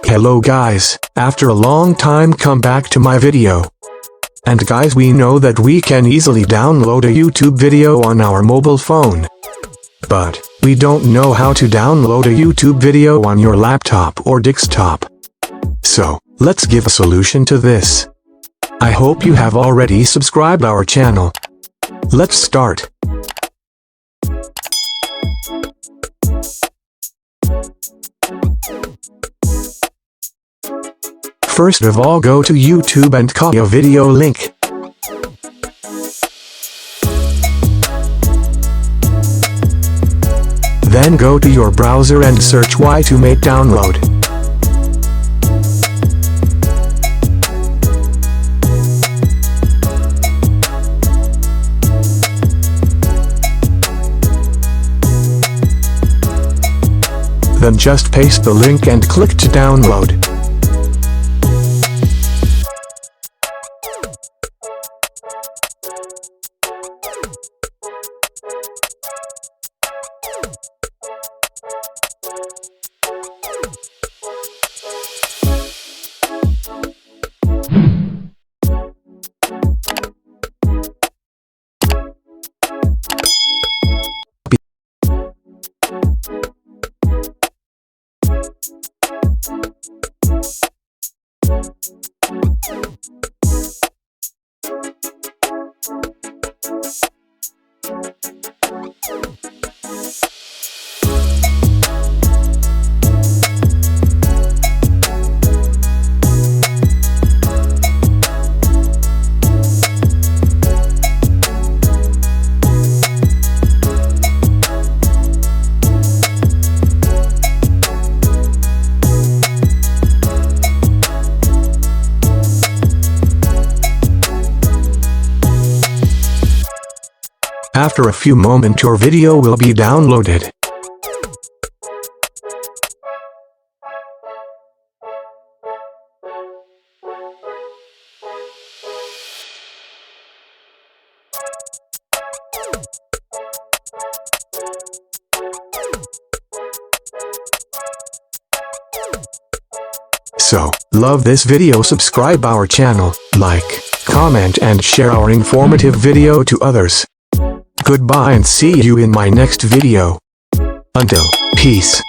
Hello guys, after a long time come back to my video. And guys, we know that we can easily download a YouTube video on our mobile phone. But we don't know how to download a YouTube video on your laptop or desktop. So, let's give a solution to this. I hope you have already subscribed our channel. Let's start. First of all, go to YouTube and copy a video link. Then go to your browser and search Y to make download. Then just paste the link and click to download. After a few moments, your video will be downloaded. So, love this video, subscribe our channel, like, comment and share our informative video to others. Goodbye and see you in my next video. Until, peace.